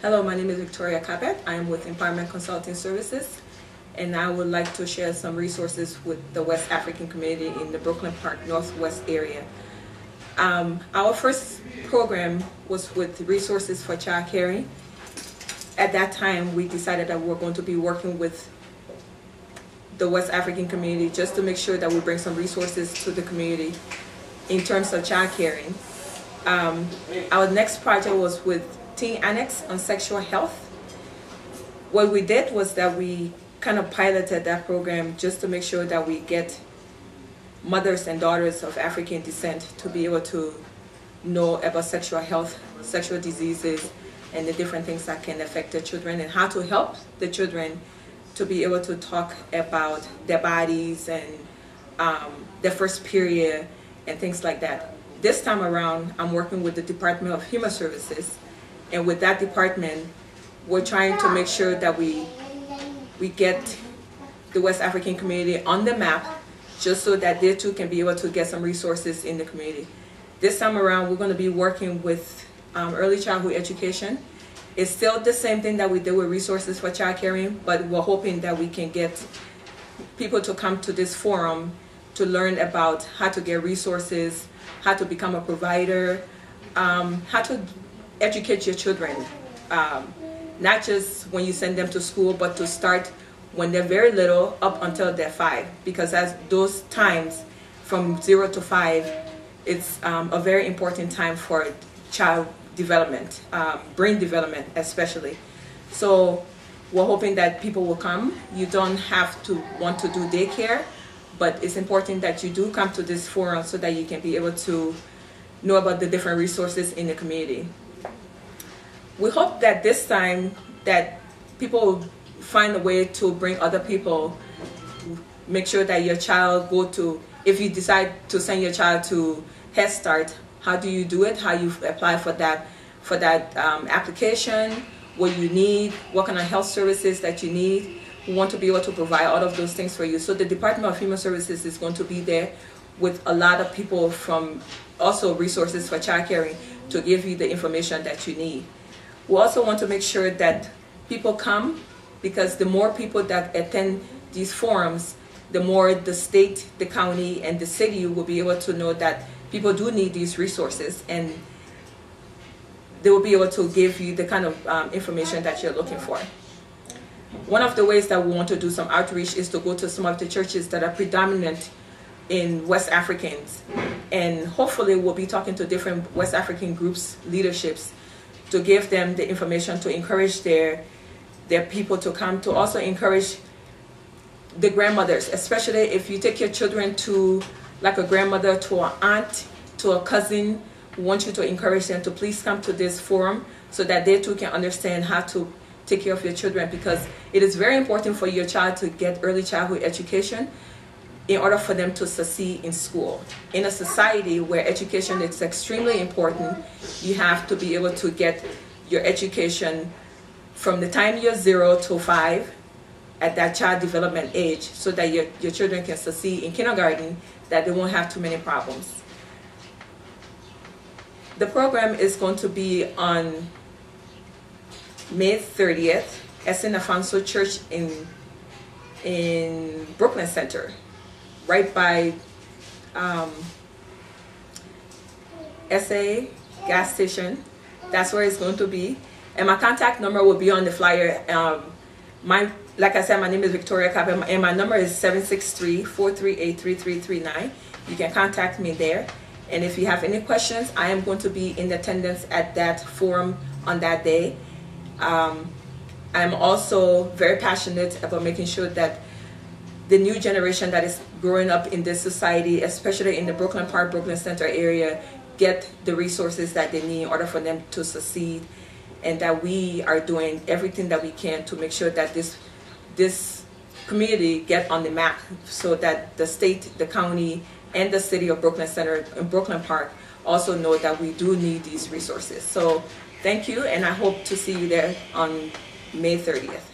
Hello, my name is Victoria Capet. I am with Empowerment Consulting Services, and I would like to share some resources with the West African community in the Brooklyn Park Northwest area. Our first program was with Resources for Child Caring. At that time, we decided that we were going to be working with the West African community just to make sure that we bring some resources to the community in terms of child caring. Our next project was with Teen Annex on sexual health. What we did was that we kind of piloted that program just to make sure that we get mothers and daughters of African descent to be able to know about sexual health, sexual diseases, and the different things that can affect their children, and how to help the children to be able to talk about their bodies and their first period and things like that. This time around, I'm working with the Department of Human Services, and with that department, we're trying to make sure that we get the West African community on the map, just so that they too can be able to get some resources in the community. This time around, we're going to be working with early childhood education. It's still the same thing that we did with Resources for Child Caring, but we're hoping that we can get people to come to this forum to learn about how to get resources, how to become a provider, how to educate your children, not just when you send them to school, but to start when they're very little up until they're 5, because as those times from 0 to 5, it's a very important time for child development, brain development especially. So we're hoping that people will come. You don't have to want to do daycare, but it's important that you do come to this forum so that you can be able to know about the different resources in the community. We hope that this time that people will find a way to bring other people, make sure that your child go to, if you decide to send your child to Head Start, how do you do it, how you apply for that application, what you need, what kind of health services that you need. We want to be able to provide all of those things for you. So the Department of Human Services is going to be there with a lot of people from also Resources for Child Caring to give you the information that you need. We also want to make sure that people come, because the more people that attend these forums, the more the state, the county, and the city will be able to know that people do need these resources, and they will be able to give you the kind of information that you're looking for. One of the ways that we want to do some outreach is to go to some of the churches that are predominant in West Africans, and hopefully we'll be talking to different West African groups, leaderships, to give them the information to encourage their people to come, to also encourage the grandmothers, especially if you take your children to like a grandmother, to an aunt, to a cousin. We want you to encourage them to please come to this forum so that they too can understand how to take care of your children, because it is very important for your child to get early childhood education in order for them to succeed in school. In a society where education is extremely important, you have to be able to get your education from the time you're 0 to 5 at that child development age, so that your children can succeed in kindergarten, that they won't have too many problems. The program is going to be on May 30th at St. Alfonso Church in Brooklyn Center, right by SA gas station. That's where it's going to be. And my contact number will be on the flyer. Like I said, my name is Victoria Capet, and my number is 763-438-3339. You can contact me there. And if you have any questions, I am going to be in attendance at that forum on that day. I'm also very passionate about making sure that the new generation that is growing up in this society, especially in the Brooklyn Park, Brooklyn Center area, get the resources that they need in order for them to succeed, and that we are doing everything that we can to make sure that this community get on the map, so that the state, the county, and the city of Brooklyn Center and Brooklyn Park also know that we do need these resources. So thank you, and I hope to see you there on May 30th.